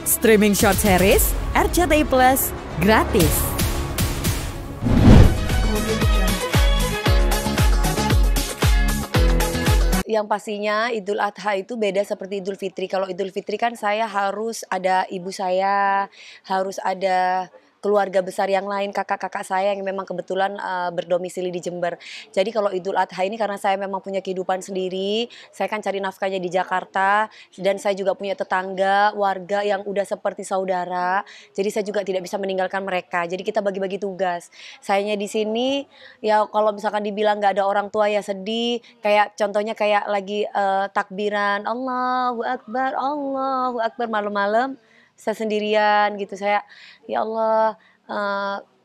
Streaming short series RCTI Plus gratis. Yang pastinya Idul Adha itu beda seperti Idul Fitri. Kalau Idul Fitri kan saya harus ada ibu saya, harus ada keluarga besar yang lain, kakak-kakak saya yang memang kebetulan berdomisili di Jember. Jadi kalau Idul Adha ini karena saya memang punya kehidupan sendiri, saya kan cari nafkahnya di Jakarta dan saya juga punya tetangga, warga yang udah seperti saudara. Jadi saya juga tidak bisa meninggalkan mereka. Jadi kita bagi-bagi tugas. Sayanya di sini ya kalau misalkan dibilang nggak ada orang tua ya sedih. Kayak contohnya kayak lagi takbiran Allahu Akbar malam-malam. Saya sendirian gitu, saya ya Allah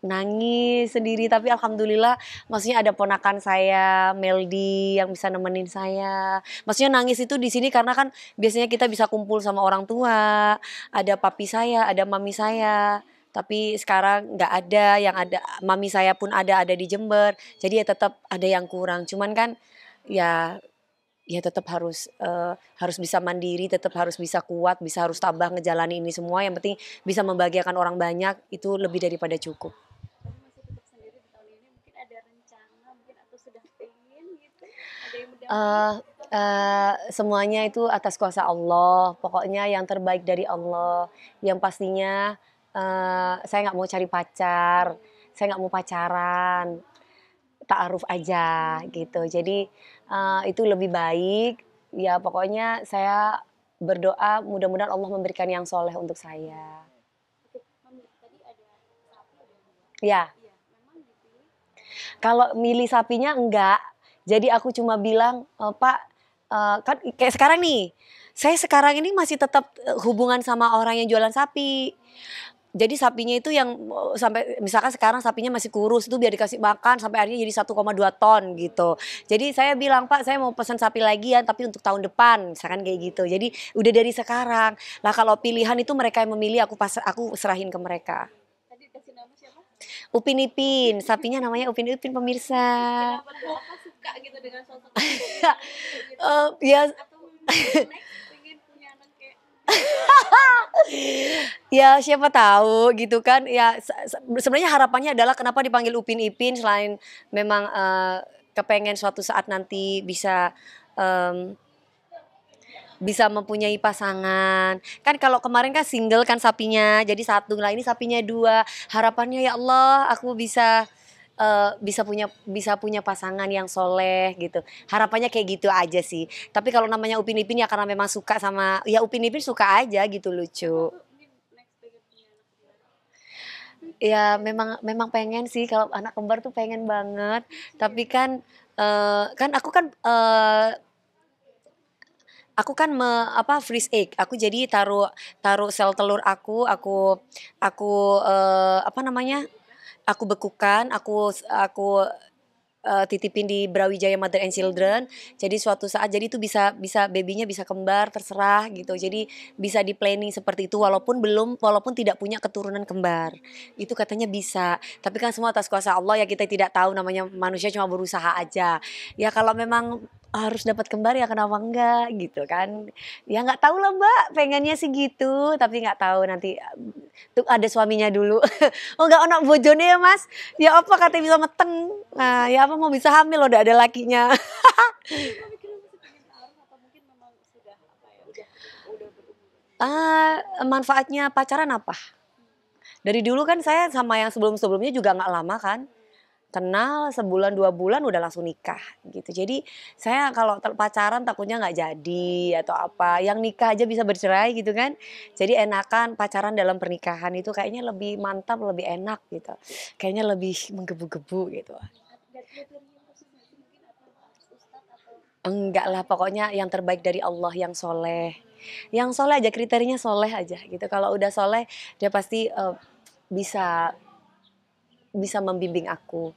nangis sendiri, tapi alhamdulillah maksudnya ada ponakan saya Meldi yang bisa nemenin saya. Maksudnya nangis itu di sini karena kan biasanya kita bisa kumpul sama orang tua, ada papi saya, ada mami saya. Tapi sekarang nggak ada, yang ada mami saya pun ada di Jember. Jadi ya tetap ada yang kurang. Cuman kan ya tetap harus bisa mandiri, tetap harus bisa kuat, bisa harus tabah ngejalani ini semua. Yang penting bisa membahagiakan orang banyak, itu lebih daripada cukup. Masih tetap sendiri di tahun ini, mungkin ada rencana mungkin atau sudah pengen gitu, ada yang Semuanya itu atas kuasa Allah. Pokoknya yang terbaik dari Allah. Yang pastinya saya nggak mau cari pacar, saya nggak mau pacaran, ta'aruf aja gitu. Jadi itu lebih baik. Ya pokoknya saya berdoa mudah-mudahan Allah memberikan yang soleh untuk saya. tadi ada sapi ada dua. Ya, Iya, memang dipilih. kalau milih sapinya enggak. Jadi aku cuma bilang, Pak, kan kayak sekarang nih, saya sekarang ini masih tetap hubungan sama orang yang jualan sapi. Jadi sapinya itu yang sampai misalkan sekarang sapinya masih kurus itu biar dikasih makan sampai akhirnya jadi 1,2 ton gitu. Jadi saya bilang, Pak saya mau pesan sapi lagi ya tapi untuk tahun depan misalkan kayak gitu. Jadi udah dari sekarang. Lah kalau pilihan itu mereka yang memilih, aku serahin ke mereka. Tadi kasih nama siapa? Upin Ipin, sapinya namanya Upin Ipin pemirsa. Kenapa suka gitu dengan sosok gitu? Ya Atau next pengen punya anak kayak ya siapa tahu gitu kan ya sebenarnya harapannya adalah kenapa dipanggil Upin Ipin selain memang kepengen suatu saat nanti em, bisa mempunyai pasangan kan. Kalau kemarin kan single kan sapinya jadi satu, lah ini sapinya dua. Harapannya ya Allah aku bisa punya pasangan yang soleh gitu. Harapannya kayak gitu aja sih. Tapi kalau namanya Upin Ipin ya karena memang suka sama ya Upin Ipin suka aja gitu, lucu. mungkin next pengen punya anak kedua. Ya memang pengen sih kalau anak kembar tuh pengen banget. Tapi kan kan aku kan freeze egg. Aku jadi taruh taruh sel telur aku apa namanya? Aku bekukan, aku titipin di Brawijaya Mother and Children. Jadi suatu saat jadi itu bisa bisa babynya bisa kembar terserah gitu. Jadi bisa di planning seperti itu walaupun tidak punya keturunan kembar. Itu katanya bisa. Tapi kan semua atas kuasa Allah ya, kita tidak tahu, namanya manusia cuma berusaha aja. Ya kalau memang harus dapat kembar ya kenapa enggak gitu kan. Ya nggak tahu lah Mbak, pengennya sih gitu, tapi nggak tahu nanti tuh ada suaminya dulu. Oh nggak ono bojone ya Mas. Ya apa katanya bisa meteng. Nah, ya apa mau bisa hamil udah ada lakinya. Tapi kira masih pengen taruh atau mungkin memang sudah apa ya udah berumur. Manfaatnya pacaran apa? Dari dulu kan saya sama yang sebelum-sebelumnya juga nggak lama kan. Kenal sebulan 2 bulan udah langsung nikah gitu. Jadi saya kalau pacaran takutnya nggak jadi atau apa. Yang nikah aja bisa bercerai gitu kan. Jadi enakan pacaran dalam pernikahan itu kayaknya lebih mantap, lebih enak gitu. Kayaknya lebih menggebu-gebu gitu. Ada kriteria khususnya sih mungkin atau harus ustadz atau Enggak lah, pokoknya yang terbaik dari Allah yang soleh. Yang soleh aja, kriterinya soleh aja gitu. Kalau udah soleh, dia pasti bisa bisa membimbing aku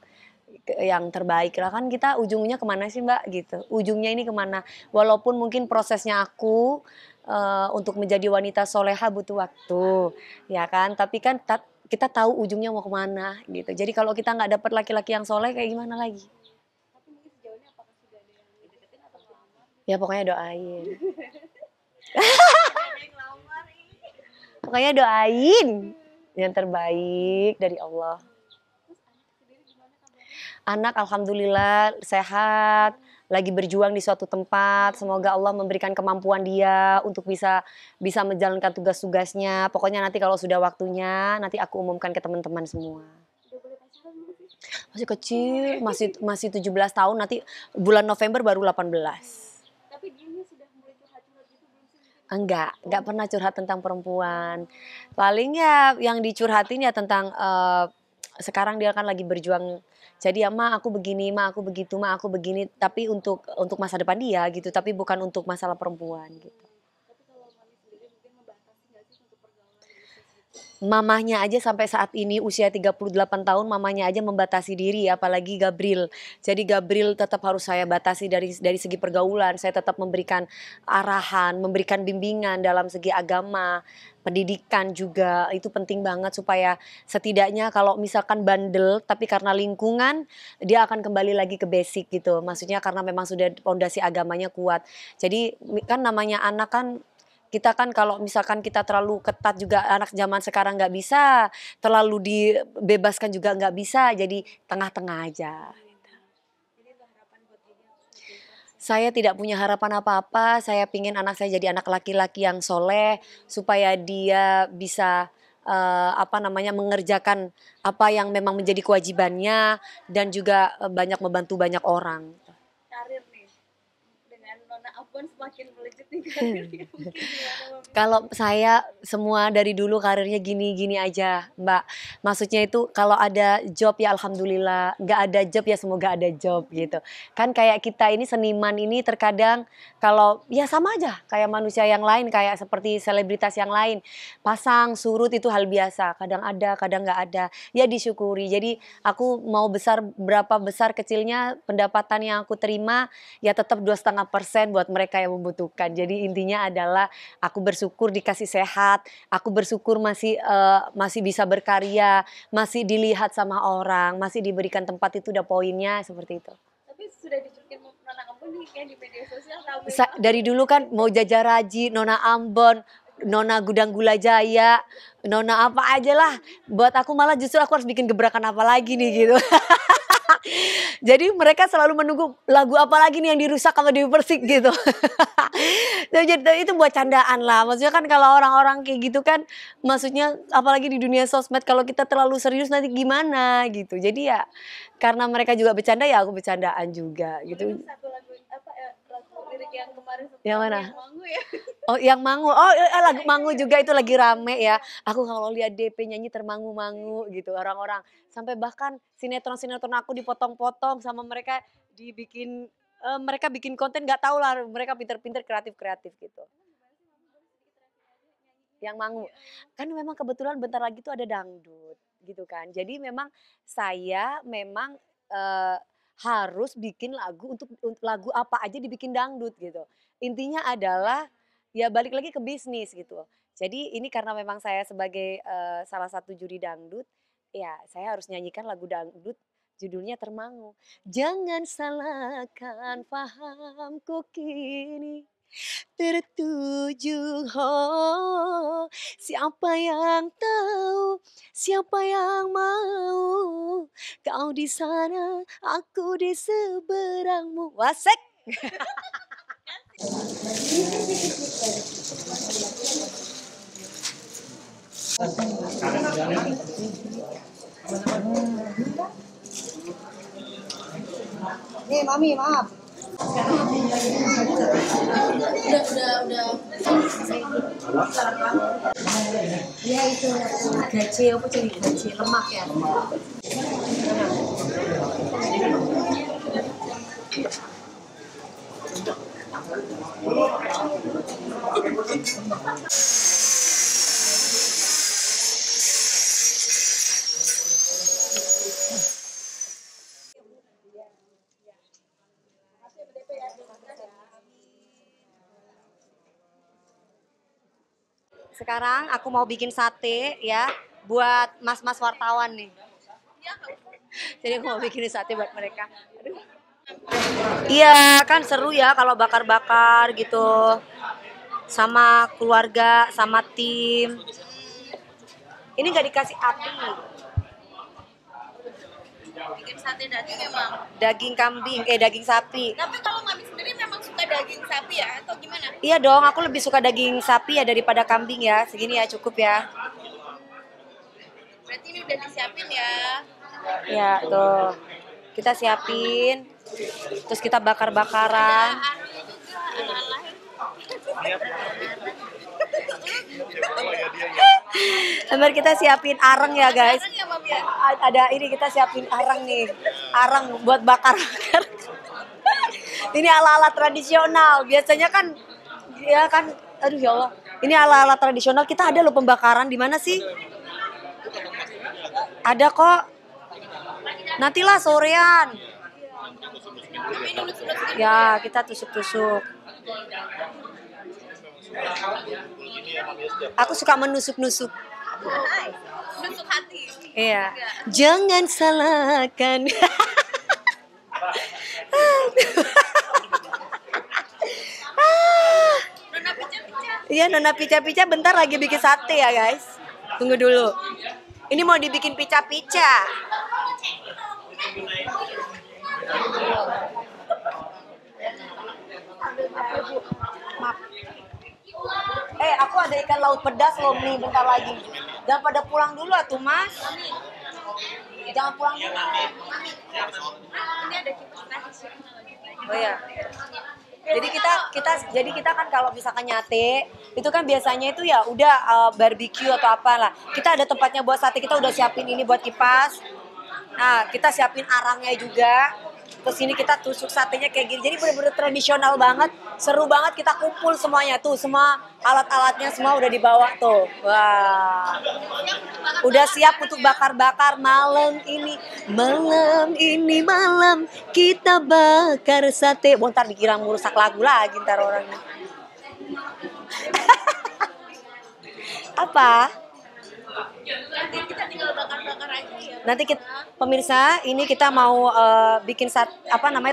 yang terbaik lah. Kan kita ujungnya kemana sih Mbak gitu. Ujungnya ini kemana. Walaupun mungkin prosesnya aku untuk menjadi wanita soleha butuh waktu. Ya kan, tapi kan kita tahu ujungnya mau kemana gitu. Jadi kalau kita nggak dapet laki-laki yang soleh kayak gimana lagi? tapi mungkin sejauh ini apakah sudah ada yang dideketin atau melamar? Ya pokoknya doain. Ada yang lamar ini. Pokoknya doain yang terbaik dari Allah. Anak alhamdulillah sehat, lagi berjuang di suatu tempat. Semoga Allah memberikan kemampuan dia untuk bisa menjalankan tugas-tugasnya. Pokoknya nanti kalau sudah waktunya, nanti aku umumkan ke teman-teman semua. Udah boleh pacaran belum sih? Masih kecil, masih 17 tahun, nanti bulan November baru 18. Tapi dianya sudah mulai curhat-curhat gitu belum sih? Enggak pernah curhat tentang perempuan. Paling ya yang dicurhatin ya tentang sekarang dia kan lagi berjuang. Jadi ya ma aku begini, ma aku begitu, ma aku begini. Tapi untuk masa depan dia gitu. Tapi bukan untuk masalah perempuan gitu. Tapi kalau mami sendiri mungkin membatasi nggak sih untuk pergaulan di usia segitu? Mamahnya aja sampai saat ini usia 38 tahun mamanya aja membatasi diri apalagi Gabriel. Jadi Gabriel tetap harus saya batasi dari segi pergaulan. Saya tetap memberikan arahan, memberikan bimbingan dalam segi agama, pendidikan juga. Itu penting banget supaya setidaknya kalau misalkan bandel tapi karena lingkungan dia akan kembali lagi ke basic gitu. Maksudnya karena memang sudah pondasi agamanya kuat. Jadi kan namanya anak kan kita kan kalau misalkan kita terlalu ketat juga anak zaman sekarang nggak bisa, terlalu dibebaskan juga nggak bisa, jadi tengah-tengah aja. Jadi itu harapan buat diri apa sih? Saya tidak punya harapan apa-apa, saya pingin anak saya jadi anak laki-laki yang soleh, supaya dia bisa mengerjakan apa yang memang menjadi kewajibannya, dan juga banyak membantu banyak orang. Karir nih dengan Nona Ambon semakin melejit nih karirnya mungkin gimana mami? Kalau saya semua dari dulu karirnya gini-gini aja, Mbak. Maksudnya itu kalau ada job ya alhamdulillah, nggak ada job ya semoga ada job gitu. Kan kayak kita ini seniman ini terkadang kalau ya sama aja kayak manusia yang lain, kayak seperti selebritas yang lain. Pasang surut itu hal biasa, kadang ada, kadang nggak ada. Ya disyukuri. Jadi aku mau berapa besar kecilnya pendapatan yang aku terima ya tetap 2,5% buat mereka yang membutuhkan. Jadi intinya adalah aku bersyukur dikasih sehat, aku bersyukur masih bisa berkarya, masih dilihat sama orang, masih diberikan tempat, itu udah poinnya seperti itu. Tapi sudah dicuekin Nona Ambon nih kayak di media sosial rame Dari dulu kan mau Jajaraji, Nona Ambon, Nona Gudang Gula Jaya, Nona apa aja lah. Buat aku malah justru aku harus bikin gebrakan apa lagi nih gitu. Jadi mereka selalu menunggu lagu apa lagi nih yang dirusak sama Dewi Persik gitu. Jadi itu buat candaan lah. Maksudnya kan kalau orang-orang kayak gitu kan, maksudnya apalagi di dunia sosmed kalau kita terlalu serius nanti gimana gitu. Jadi ya karena mereka juga bercanda ya aku bercandaan juga gitu. satu lagu lagu lirik yang kemarin Yang mana? yang Mangu ya. Oh yang Mangu, lagu Mangu juga itu lagi rame ya. Aku kalau lihat DP nyanyi termangu-mangu gitu orang-orang. Sampai bahkan sinetron-sinetron aku dipotong-potong sama mereka dibikin, mereka bikin konten nggak tahu lah mereka pinter-pinter kreatif-kreatif gitu. Yang Mangu. Kan memang kebetulan bentar lagi tuh ada dangdut gitu kan. Jadi memang saya memang harus bikin lagu untuk lagu apa aja dibikin dangdut gitu. Intinya adalah ya balik lagi ke bisnis gitu. Jadi ini karena memang saya sebagai salah satu juri dangdut, ya saya harus nyanyikan lagu dangdut judulnya Termangu. Jangan salahkan pahamku kini tertuju, oh siapa yang tahu, siapa yang mau, kau di sana, aku di seberangmu. Wasek. Nih, Mami, maaf. Iya itu gaji apa jadi gaji lemak ya. Sekarang aku mau bikin sate ya buat mas-mas wartawan nih. Jadi aku mau bikin sate buat mereka. Aduh. Iya kan seru ya kalau bakar-bakar gitu sama keluarga, sama tim. Ini nggak dikasih api. Bikin sate daging memang. Daging kambing, daging sapi. Tapi kalau Mami sendiri memang suka daging sapi ya atau gimana? Iya dong, aku lebih suka daging sapi ya daripada kambing ya. Segini ya cukup ya. Berarti ini udah disiapin ya. Ya tuh, kita siapin. Terus kita bakar-bakaran. Arangnya juga ala-ala. Sambil kita siapin arang ya guys. Arang ya Mami ya. Ada ini kita siapin arang nih. Arang buat bakar-bakar. Ini ala-ala tradisional. Biasanya kan ya kan aduh ya Allah. Ini ala-ala tradisional. Kita ada loh pembakaran di mana sih? Ada kok. Nantilah sorean. Tapi ini ulus-ulus Ya, kita tusuk-tusuk. Aku suka menusuk-nusuk. nusuk hati. Iya. Jangan salahkan. Nona pica-pica. Iya, Nona Pica-Pica bentar lagi bikin sate ya, guys. Tunggu dulu. Ini mau dibikin pica-pica. Maaf. Aku ada ikan laut pedas loh nih bentar lagi. Jangan pada pulang dulu atuh, Mas. Jangan pulang dulu. Ini ada kipas tradisional. Oh ya. Jadi kita kan kalau misalkan nyate itu kan biasanya itu ya udah barbecue atau apalah. Kita ada tempatnya buat sate, kita udah siapin ini buat kipas. Nah, kita siapin arangnya juga. Terus ini kita tusuk satenya kayak gini. Jadi bener-bener tradisional banget, seru banget, kita kumpul semuanya tuh, semua alat-alatnya semua udah dibawa tuh. Wah. Udah siap untuk bakar-bakar malam ini. Malam ini malam kita bakar sate. Bentar dikira merusak lagu lagi ntar orangnya. Apa? Nanti kita tinggal bakar-bakar aja ya. Nanti kita, pemirsa, ini kita mau bikin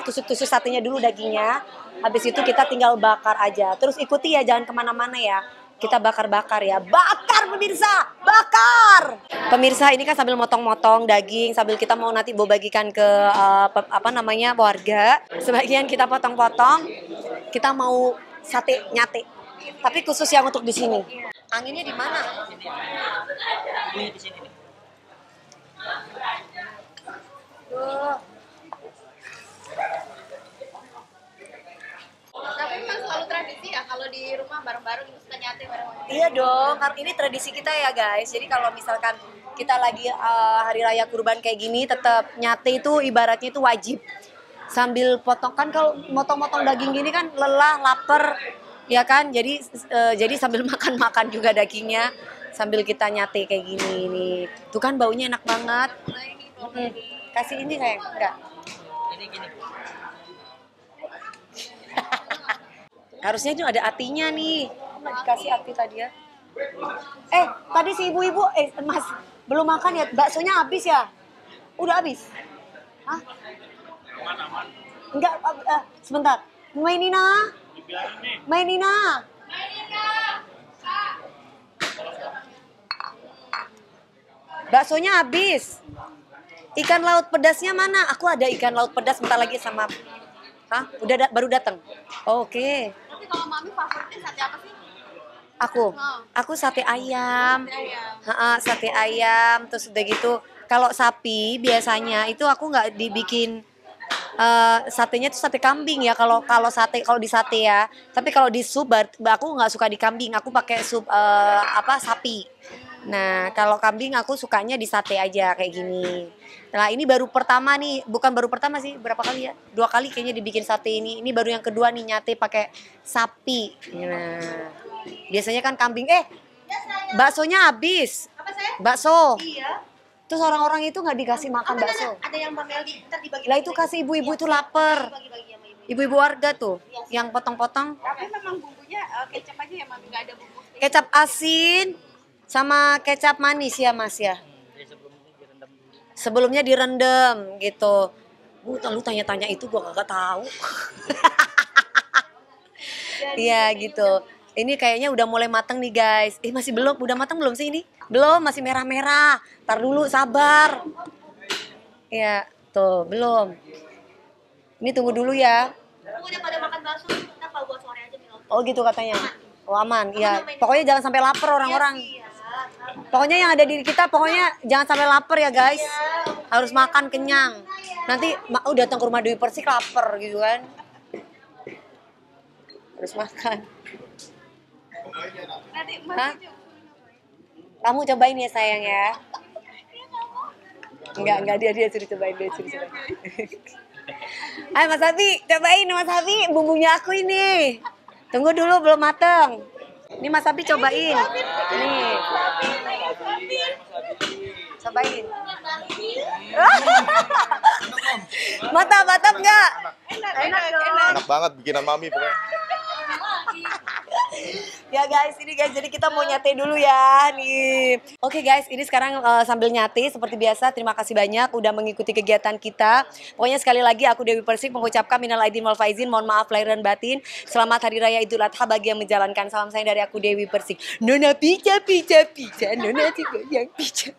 tusuk-tusuk satenya dulu dagingnya. Habis itu kita tinggal bakar aja. Terus ikuti ya, jangan kemana-mana ya. Kita bakar-bakar ya. Bakar pemirsa, bakar. Pemirsa, ini kan sambil motong-motong daging, sambil kita mau nanti bawa bagikan ke warga. Sebagian kita potong-potong. Kita mau sate nyate. Tapi khusus yang untuk di sini. Anginnya di mana? Bunyi di sini nih. Tuh. Tapi memang selalu tradisi ya kalau di rumah bareng-bareng suka nyate bareng-bareng. Iya dong, karena ini tradisi kita ya guys. Jadi kalau misalkan kita lagi hari raya kurban kayak gini, tetap nyate itu ibaratnya itu wajib. Sambil potong kan kalau motong-motong daging gini kan lelah, lapar, ya kan. Jadi sambil makan-makan juga dagingnya, sambil kita nyate kayak gini nih. Tuh kan baunya enak banget. Kasih ini sayang, enggak? Ini gini. Harusnya juga ada atinya nih. Dikasih ati tadi ya. Tadi si ibu-ibu, Mas, belum makan ya? Baksonya habis ya? Udah habis? Hah? Enggak, sebentar. Mainina. Mainina. Baksonya habis. Ikan laut pedasnya mana? Aku ada ikan laut pedas bentar lagi sama. Hah? Baru datang. Oke. Tapi kalau Mami favoritnya sate apa sih? Aku sate ayam. Ayam. Sate ayam. Terus udah gitu. Kalau sapi biasanya itu aku nggak dibikin satenya tuh sate kambing ya. Kalau di sate ya. Tapi kalau di sup aku nggak suka di kambing. Aku pakai sup sapi. Nah, kalau kambing aku sukanya di sate aja kayak gini. Nah, ini baru pertama nih, bukan baru pertama sih, berapa kali ya? 2 kali kayaknya dibikin sate ini. Ini baru yang kedua nih nyate pakai sapi. Nah, biasanya kan kambing. Baksonya habis. Apa saya? Bakso. Iya. Terus orang-orang itu nggak dikasih makan bakso. Ada yang Mbak Meldi ntar dibagi. Lah itu kasih ibu-ibu itu lapar. Bagi-bagi sama ibu. Ibu-ibu warga tuh, yang potong-potong. Tapi memang bumbunya kecap aja ya Mami, nggak ada bumbu. Kecap asin sama kecap manis ya Mas ya. Sebelumnya direndam gitu. Lu tanya-tanya itu gua kagak tahu. Iya gitu. Ini kayaknya udah mulai matang nih guys. Masih belum, udah matang belum sih ini? Belum, masih merah-merah. Ntar dulu, sabar. Ya, tuh, belum. Ini tunggu dulu ya. Udah pada makan bakso, kita kalau buat sore aja nih loh. Oh gitu katanya. Oh aman, ya. Pokoknya jangan sampai lapar orang-orang. Pokoknya yang ada di kita, pokoknya jangan sampai lapar ya guys. Harus makan kenyang. Nanti datang ke rumah Dewi Persik lapar gitu kan. Harus makan. Nanti Hah? Kamu cobain ya sayang ya. Enggak dia suruh cobain, dia suruh cobain. Ayo Mas Hafi, cobain Mas Hafi, bumbunya aku ini. Tunggu dulu belum mateng. Ini Mas Hafi cobain. Nih. Cobain. Mantap enggak? Enak dong. Enak banget bikinan mami pokoknya. Ya guys, ini guys, jadi kita mau nyate dulu ya nih. Oke guys, ini sekarang sambil nyate seperti biasa. Terima kasih banyak udah mengikuti kegiatan kita. Pokoknya sekali lagi aku Dewi Persik mengucapkan minal aidin wal faizin, mohon maaf lahir dan batin. Selamat Hari Raya Idul Adha bagi yang menjalankan. Salam sayang dari aku Dewi Persik. Nona pica, nona goyang pica.